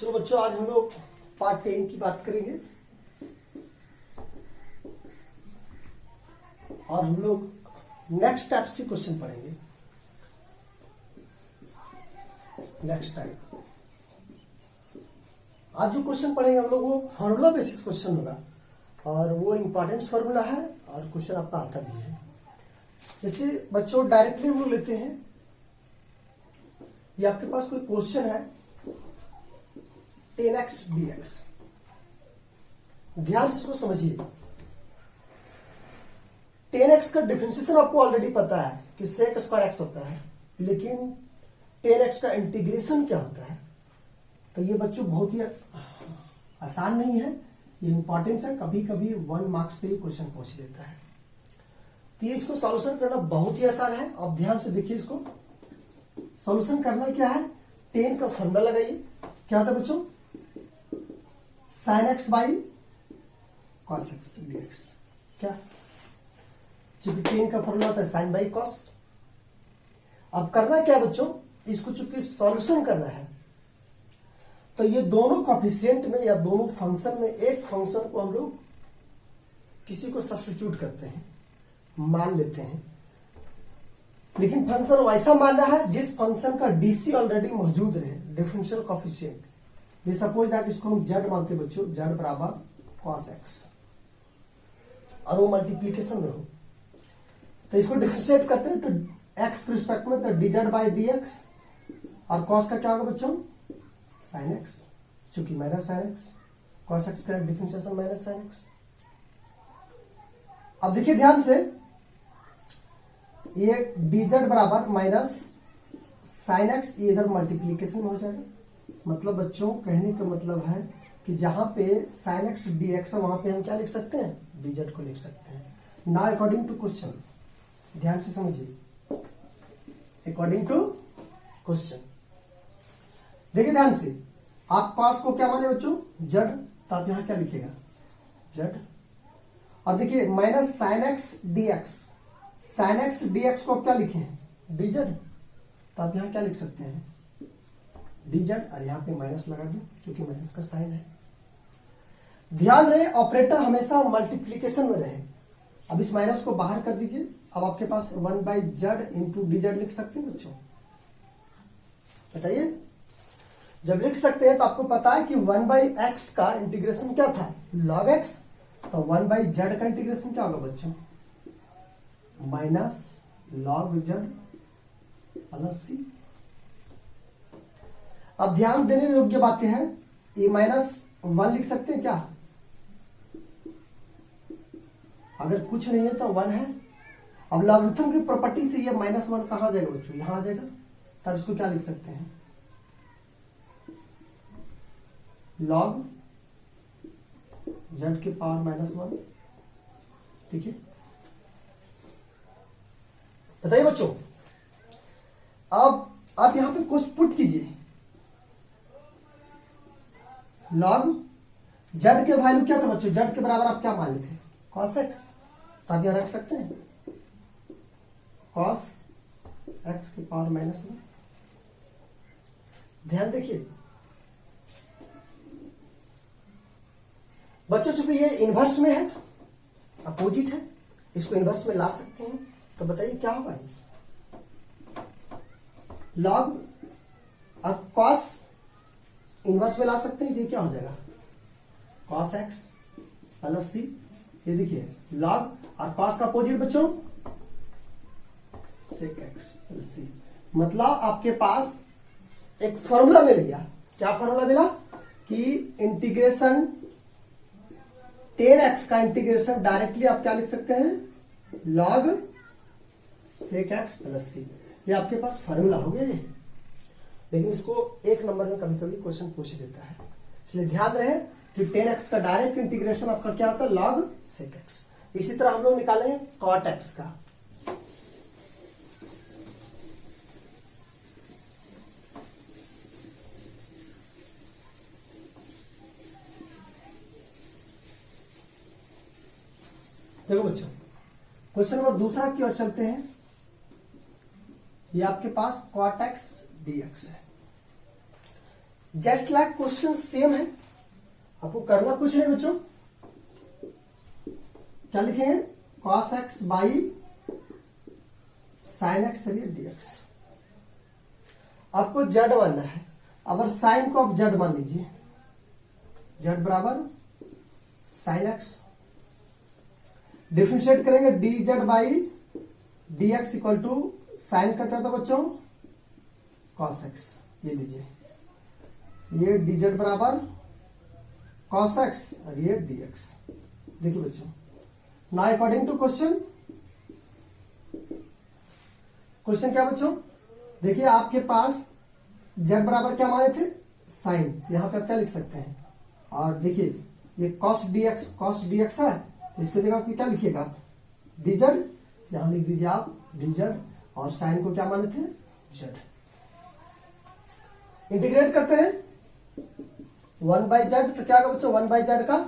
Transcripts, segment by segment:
चलो बच्चों, आज हम लोग पार्ट 10 की बात करेंगे और हम लोग नेक्स्ट टाइप्स के क्वेश्चन पढ़ेंगे। नेक्स्ट टाइप आज जो क्वेश्चन पढ़ेंगे हम लोग वो फॉर्मूला बेसिस क्वेश्चन होगा और वो इंपॉर्टेंट फॉर्मूला है और क्वेश्चन आपका आता भी है। जैसे बच्चों डायरेक्टली हम लोग लेते हैं, ये आपके पास कोई क्वेश्चन है 10x dx। ध्यान से इसको समझिए। 10x का डिफरेंशिएशन आपको ऑलरेडी पता है कि sec स्क्वायर x होता है, लेकिन 10x का इंटीग्रेशन क्या होता है। तो ये बच्चों बहुत ही आसान नहीं है, ये इंपॉर्टेंट है। कभी कभी 1 मार्क्स पे क्वेश्चन पूछ लेता है, तो ये इसको सॉल्यूशन करना बहुत ही आसान है। अब ध्यान से देखिए, इसको सॉल्यूशन करना क्या है। 10 का फॉर्मूला लगाइए, क्या होता है बच्चों, sin x by cos x dx। क्या, चूंकि 10 का फॉर्मूला होता है sin बाई cos। अब करना क्या है बच्चों, इसको चूंकि सॉल्यूशन करना है, तो ये दोनों कोएफिशिएंट में या दोनों फंक्शन में एक फंक्शन को हम लोग किसी को सब्स्टिट्यूट करते हैं, मान लेते हैं। लेकिन फंक्शन वैसा मानना है जिस फंक्शन का डीसी ऑलरेडी मौजूद रहे, डिफरेंशियल कोएफिशिएंट। ये सपोज दैट इसको हम z मानते हैं बच्चों, z बराबर cos x, और वो मल्टीप्लीकेशन में हो, तो इसको डिफरेंशिएट करते हैं तो x के रिस्पेक्ट में तो dz बाई dx, और cos का क्या होगा बच्चों, sin x, चूंकि minus sin x, cos x का डिफरेंशिएशन माइनस sin x। अब देखिए ध्यान से, ये dz बराबर माइनस sin x, ये इधर मल्टीप्लीकेशन में हो जाएगा। मतलब बच्चों कहने का मतलब है कि जहां पे sin x dx है वहां पे हम क्या लिख सकते हैं, dz को लिख सकते हैं। ना अकॉर्डिंग टू क्वेश्चन, ध्यान से समझिए, अकॉर्डिंग टू क्वेश्चन। देखिए ध्यान से, आप cos को क्या माने बच्चों, z, तो आप यहां क्या लिखेगा, z। और देखिए minus sin x dx, sin x dx को आप क्या लिखे हैं, dz, तो आप यहां क्या लिख सकते हैं, dz, और यहां पे माइनस लगा दो क्योंकि माइनस का साइन है। ध्यान रहे ऑपरेटर हमेशा मल्टीप्लीकेशन में रहे। अब इस माइनस को बाहर कर दीजिए, अब आपके पास 1 बाई जेड इंटू dz लिख सकते हैं बच्चों, बताइए। जब लिख सकते हैं तो आपको पता है कि 1 बाई एक्स का इंटीग्रेशन क्या था, log x, तो 1 बाई जेड का इंटीग्रेशन क्या होगा बच्चों, minus log z plus c। अब ध्यान देने योग्य बातें हैं, ये -1 लिख सकते हैं क्या, अगर कुछ नहीं है तो 1 है। अब लॉगरिथम की प्रॉपर्टी से ये -1 कहां जाएगा बच्चों, यहां आ जाएगा, तब इसको क्या लिख सकते हैं, log z के पावर -1। ठीक है, बताइए बच्चों। अब आप यहां पे कुछ पुट कीजिए, log z के वैल्यू क्या था बच्चों, z के बराबर आप क्या मान लेते हैं, cos x, तो आप यहां रख सकते हैं cos x के पावर -1। ध्यान देखिए बच्चों, चूंकि ये इनवर्स में है, अपोजिट है, इसको इनवर्स में ला सकते हैं, तो बताइए क्या होगा, log और cos इनवर्स में ला सकते हैं, ये क्या हो जाएगा, cos x प्लस c। ये देखिए log और cos का अपोजिट बच्चों sec x प्लस c। मतलब आपके पास एक फॉर्मूला मिल गया। क्या फॉर्मूला मिला कि इंटीग्रेशन 10x का इंटीग्रेशन डायरेक्टली आप क्या लिख सकते हैं, log sec x plus c। ये आपके पास फॉर्मूला हो गया ये, लेकिन इसको एक नंबर में कभी कभी क्वेश्चन पूछ देता है, इसलिए ध्यान रहे कि 10x का डायरेक्ट इंटीग्रेशन आपका क्या होता है, log sec x। इसी तरह हम लोग निकालेंगे cot x का। देखो बच्चों, क्वेश्चन नंबर दूसरा की ओर चलते हैं। ये आपके पास cot x dx है। जस्ट लाइक क्वेश्चन सेम है, आपको करना कुछ नहीं बच्चों। क्या लिखेंगे? cos x by sin x dx। आपको z मानना है। अगर sin को आप z मान लीजिए, z बराबर sin x, डिफरेंशिएट करेंगे dz by dx equal to sine का क्या होता है बच्चों? cos x। ये लीजिए, ये dz बराबर cos x और ये dx। देखिए बच्चों, now according to question, question क्या बच्चों? देखिए आपके पास z बराबर क्या माने थे? साइन। यहां पे आप क्या लिख सकते हैं? और देखिए ये cos dx है, इसकी जगह पे क्या लिखिएगा? dz। यहां लिख दीजिए आप dz, और साइन को क्या माने थे? z। इंटीग्रेट करते हैं 1 बाई जेड, तो क्या होगा बच्चों? 1 बाई जेड का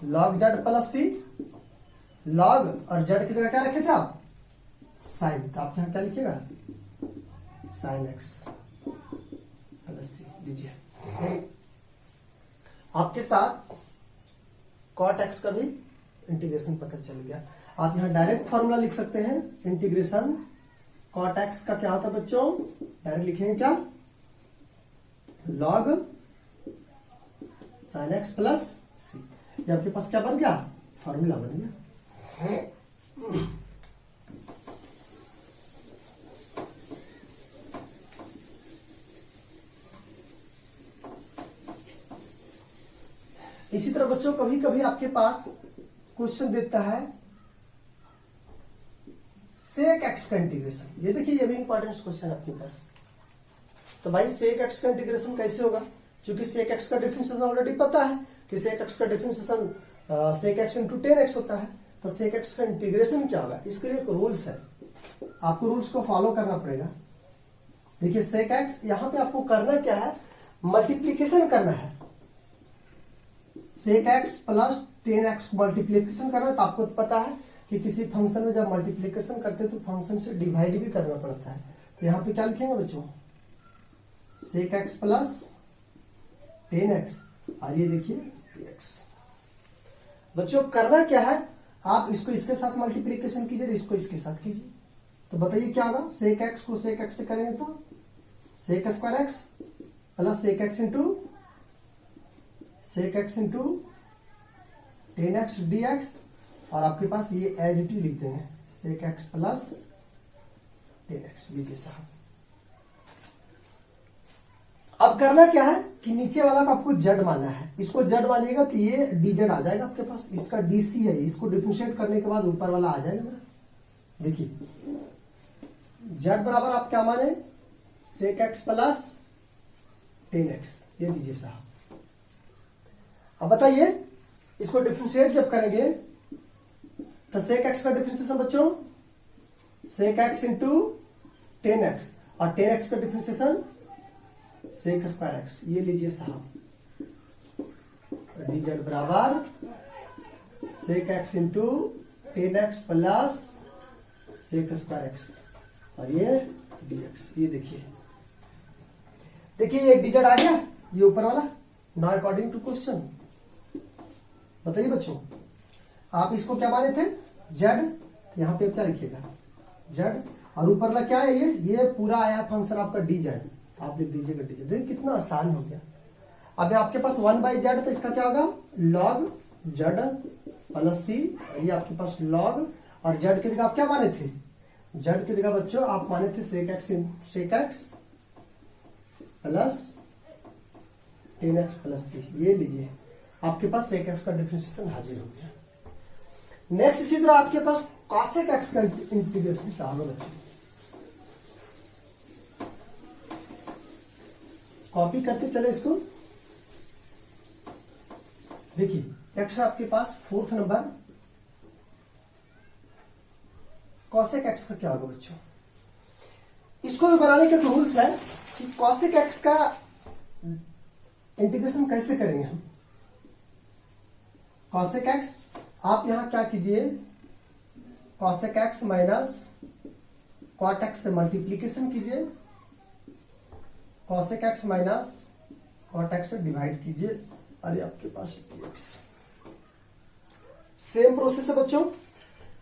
log z प्लस सी, log और z की जगह क्या रखे थे आप? साइन। तो आप यहां क्या लिखिएगा? साइन एक्स प्लस सी। लीजिए, आपके साथ कॉट एक्स का भी इंटीग्रेशन पता चल गया। आप यहां डायरेक्ट फॉर्मूला लिख सकते हैं। इंटीग्रेशन कॉट एक्स का क्या होता है बच्चों? डायरेक्ट लिखेंगे क्या? Log sine x plus c. ये आपके पास क्या बन गया? फॉर्मूला बन गया। इसी तरह बच्चों कभी कभी आपके पास क्वेश्चन देता है सेक एक्स का इंटीग्रेशन। ये देखिए, ये भी इंपॉर्टेंट क्वेश्चन है आपके पास। तो भाई सेक एक्स का इंटीग्रेशन कैसे होगा? क्योंकि सेक एक्स का डिफरेंशिएशन ऑलरेडी पता है कि सेक एक्स का differentiation sec x into tan x होता है। तो सेक एक्स का इंटीग्रेशन क्या होगा? इसके लिए एक रूल्स है, आपको रूल्स को फॉलो करना पड़ेगा। देखिए सेक एक्स, यहां पे आपको करना क्या है? मल्टीप्लीकेशन करना है। Sec x plus tan x multiplication करना है। तो आपको पता है कि किसी फंक्शन में जब मल्टीप्लीकेशन करते हैं तो फंक्शन से डिवाइड भी करना पड़ता है। तो यहां पे क्या लिखेंगे बच्चों? Sec x plus tan x, और ये देखिए dx। बच्चों करना क्या है? आप इसको इसके साथ मल्टीप्लीकेशन कीजिए, इसको इसके साथ कीजिए। तो बताइए क्या होगा? सेक एक्स को सेक एक्स से करेंगे तो sec square x plus sec x into tan x d x, और आपके पास ये एज इट इज लिख देंगे sec x plus tan x. लीजिए साहब, अब करना क्या है कि नीचे वाला को आपको जेड मानना है। इसको जेड मानिएगा तो ये डीजेड आ जाएगा आपके पास। इसका डीसी है, इसको डिफरेंशिएट करने के बाद ऊपर वाला आ जाएगा मेरा। देखिए जेड बराबर आप क्या माने? Sec x plus tan x. ये लीजिए साहब। अब बताइए इसको डिफरेंशिएट जब करेंगे तो सेक एक्स का डिफरेंशिएशन बच्चों sec x into tan x, और टेन एक्स का डिफरेंशिएशन सेक स्क्वायर एक्स। ये लीजिए साहब, डीजेड बराबर sec x into tan x plus sec square x, और ये डीएक्स। ये देखिए, देखिए ये डीजेड आ गया, ये ऊपर वाला। नाउ अकॉर्डिंग टू क्वेश्चन बताइए बच्चों, आप इसको क्या माने थे? जेड। यहां पे क्या लिखिएगा? जेड, और ऊपर वाला क्या है? ये पूरा आया फंक्शन आपका डीजेड। आप लिख दीजिएगा डीजेड। देखिए कितना आसान हो गया। अब आपके पास 1 बाई जेड, तो इसका क्या होगा? लॉग जेड प्लस सी, ये आपके पास लॉग, और जेड की जगह आप क्या माने थे? जेड की जगह बच्चों आप माने थे sec x plus tan x plus c. ये लीजिए, आपके पास सेक एक्स का डिफरेंशिएशन हाजिर हो गया। नेक्स्ट इसी तरह आपके पास कॉसेक एक्स का इंटीग्रेशन क्या होगा बच्चों? कॉपी करते चले इसको। देखिए नेक्स्ट है आपके पास 4th नंबर, कॉसेक एक्स का क्या होगा बच्चों? इसको भी बनाने के रूल्स है कि कॉसेक एक्स का इंटीग्रेशन कैसे करेंगे हम। कॉसेक एक्स आप यहां क्या कीजिए? Cosec x minus cot x से मल्टीप्लीकेशन कीजिए। cosec x minus cot x से डिवाइड कीजिए, अरे आपके पास dx। सेम प्रोसेस है बच्चों,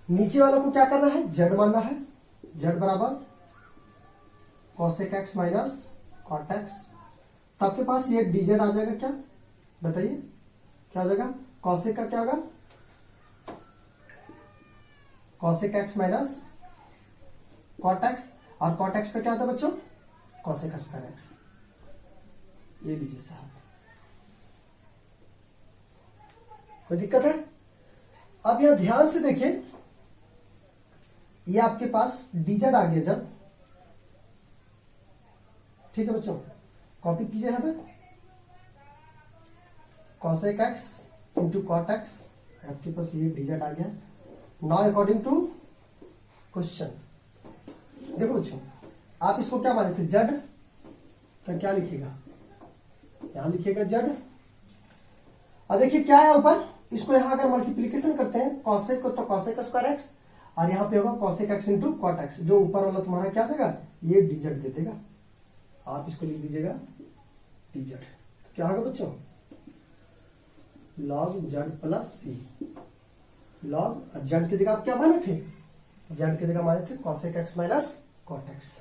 नीचे वालों को क्या करना है, z मानना है, z बराबर cosec x minus cot x। तो आपके पास ये dz आ जाएगा, क्या बताइए क्या हो जाएगा, cosec का क्या होगा, cosec x minus cot x, और cot x का क्या होता है बच्चों, cosec स्क्वायर x। ये लीजिए साहब, कोई दिक्कत है। अब यहां ध्यान से देखिए, ये आपके पास dz आ गया जब, ठीक है बच्चों, कॉपी कीजिए यहां तक, cosec x into cot x, आपके पास ये dz आ गया। नाउ अकॉर्डिंग टू क्वेश्चन, देखो बच्चों, आप इसको क्या माने थे, z, तो क्या लिखिएगा, यहां लिखिएगा z। और देखिए क्या है ऊपर, इसको यहां अगर मल्टीप्लीकेशन करते हैं cosec को, तो cosec स्क्वायर x, और यहां पे होगा cosec x into cot x, जो ऊपर वाला तुम्हारा क्या देगा, ये dz दे देगा, आप इसको लिख दीजिएगा dz। तो क्या होगा बच्चों, log z plus c, log z की जगह आप क्या माने थे, z की जगह माने थे cosec x minus cot x,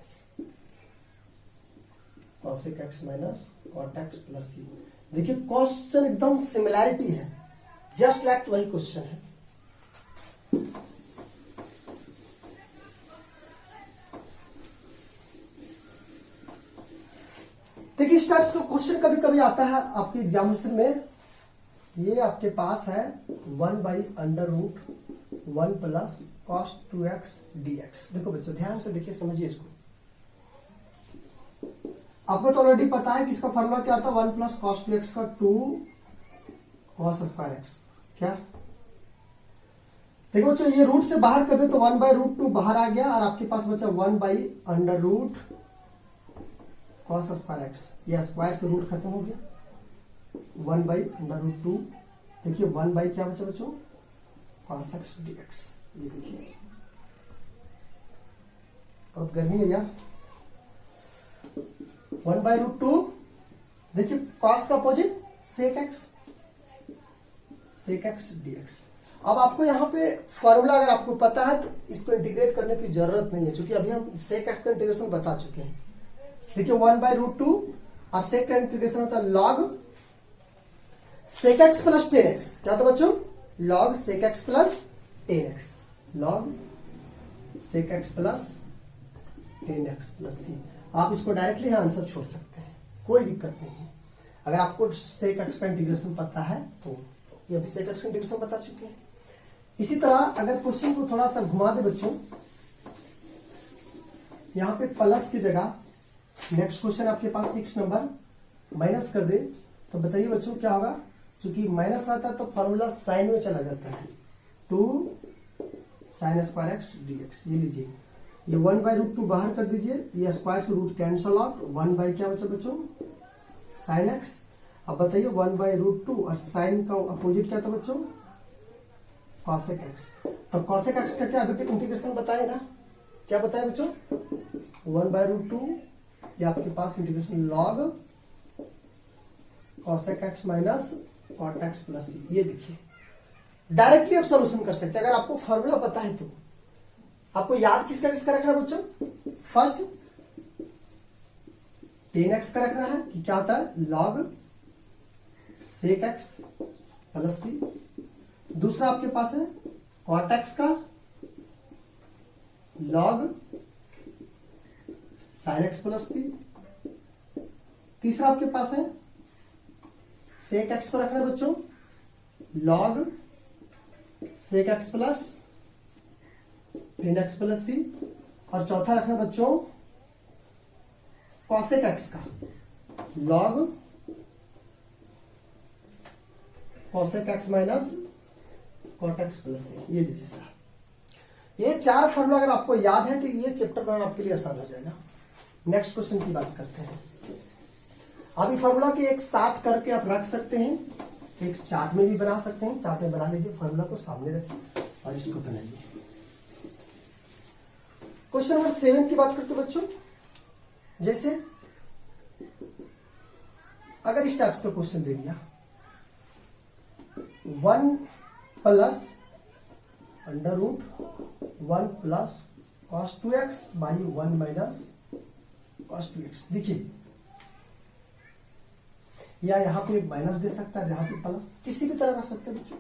cosec x minus cot x plus c। देखिए क्वेश्चन एकदम सिमिलैरिटी है, जस्ट लाइक वही क्वेश्चन है। देखिए इस टाइप्स का क्वेश्चन कभी कभी आता है आपके एग्जामिनेशन में, ये आपके पास है 1/√1 प्लस cos 2x dx। देखो बच्चों ध्यान से देखिए, समझिए इसको, आपको तो ऑलरेडी पता है कि इसका फॉर्मूला क्या होता है, 1 प्लस cos 2x का 2 cos स्क्वायर x। क्या देखो बच्चों, ये रूट से बाहर कर दे तो 1/√2 बाहर आ गया, और आपके पास बचा 1/√cos स्क्वायर x, ये स्क्वायर से रूट खत्म हो गया, 1/√2। देखिए 1 बाई क्या बचा बच्चों, cos x dx। ये देखिए बहुत गर्मी है यार, 1/√2, देखिए cos का अपोजिट sec x dx। अब आपको यहाँ पे फॉर्मूला अगर आपको पता है तो इसको इंटीग्रेट करने की जरूरत नहीं है, क्योंकि अभी हम sec x का इंटीग्रेशन बता चुके हैं। देखिए 1/√2 और sec का इंटीग्रेशन होता है log sec x plus 10x। क्या होता है बच्चों, log sec x plus 10x, log sec x plus 10x plus c। आप इसको डायरेक्टली आंसर छोड़ सकते हैं, कोई दिक्कत नहीं है, अगर आपको sec x का इंटीग्रेशन पता है तो। ये अभी sec x का इंटीग्रेशन बता चुके हैं। इसी तरह अगर क्वेश्चन को थोड़ा सा घुमा दे बच्चों, यहां पे प्लस की जगह नेक्स्ट क्वेश्चन आपके पास 6 नंबर माइनस कर दे, तो बताइए बच्चों क्या होगा, क्योंकि माइनस रहता है तो फॉर्मूला साइन में चला जाता है, 2 sin स्क्वायर x dx। ये लीजिए, ये 1/√2 बाहर कर दीजिए, ये स्क्वायर से रूट कैंसल आउट, 1 बाई क्या बचा बच्चों, sin x। अब बताइए 1/√2 और साइन का अपोजिट क्या था बच्चों, cosec x। तो cosec x का क्या अभी इंटीग्रेशन बताए ना, क्या बताया बच्चों, 1/√2, ये आपके पास integration log cosec x minus cot x plus c। ये देखिए डायरेक्टली आप सोल्यूशन कर सकते हैं अगर आपको फॉर्मूला पता है तो। आपको याद किसका किसका रखना है बच्चों, फर्स्ट 10x का रखना है कि क्या होता है, log sec x plus c। दूसरा आपके पास है cot x का log sin x plus c। तीसरा आपके पास है sec x को रखना है बच्चों, log sec x plus 10x plus c। और चौथा रखना है बच्चों cosec x का log cosec x minus cot x plus c। ये लीजिए साहब, ये 4 फॉर्मूला अगर आपको याद है तो ये चैप्टर बनाना आपके लिए आसान हो जाएगा। नेक्स्ट क्वेश्चन की बात करते हैं। अभी फॉर्मूला के एक साथ करके आप रख सकते हैं, एक चार्ट में भी बना सकते हैं, चार्ट में बना लीजिए, फॉर्मूला को सामने रखिए और इसको बनाइए। क्वेश्चन नंबर 7 की बात करते हैं बच्चों, जैसे अगर इस टाइप्स का क्वेश्चन दे दिया 1 plus under root 1 plus cos 2x by 1 minus cos 2x, देखिए या यहाँ पे माइनस दे सकता है, यहाँ पे प्लस, किसी भी तरह रख सकते हैं बच्चों।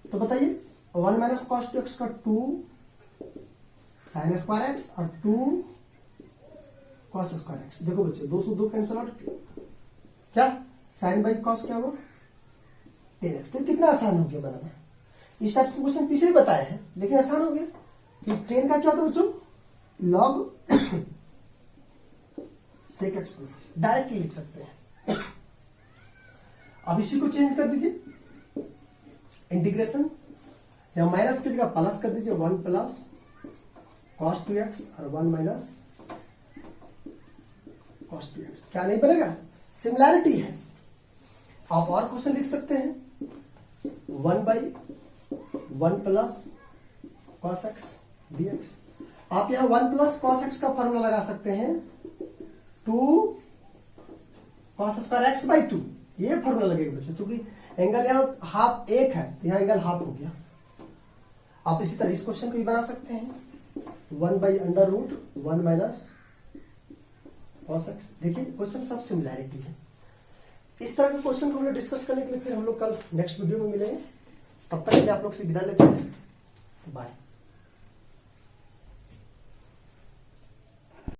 तो बताइए 1 माइनस cos 2x का 2 sin स्क्वायर x और 2 cos स्क्वायर x। देखो बच्चों 2 से 2 कैंसिल आउट, क्या sin बाई cos क्या हुआ 10x। तो कितना आसान हो गया बनाना। इस टाइप के क्वेश्चन पीछे ही बताए हैं लेकिन आसान हो गया कि 10 का क्या होता है बच्चों log sec x plus, directly लिख सकते हैं। अब इसी को चेंज कर दीजिए, इंटीग्रेशन या माइनस की जगह प्लस कर दीजिए, 1 प्लस cos 2x और 1 माइनस cos 2x। क्या नहीं बनेगा, सिमिलैरिटी है। आप और क्वेश्चन लिख सकते हैं 1 by 1 plus cos x dx। आप यहां 1 प्लस cos x का फॉर्मूला लगा सकते हैं 2 cos स्क्वायर x बाई 2, ये फॉर्मूला लगेगा बच्चों, क्योंकि एंगल यहां हाफ एक है तो यहां एंगल हाफ हो गया। आप इसी तरह इस क्वेश्चन को भी बना सकते हैं 1 by under root 1 minus cos x। देखिए क्वेश्चन सब सिमिलैरिटी है। इस तरह के क्वेश्चन को हम लोग डिस्कस करने के लिए फिर हम लोग कल नेक्स्ट वीडियो में मिलेंगे। तब तक के लिए आप लोग से विदा लेते हैं, बाय।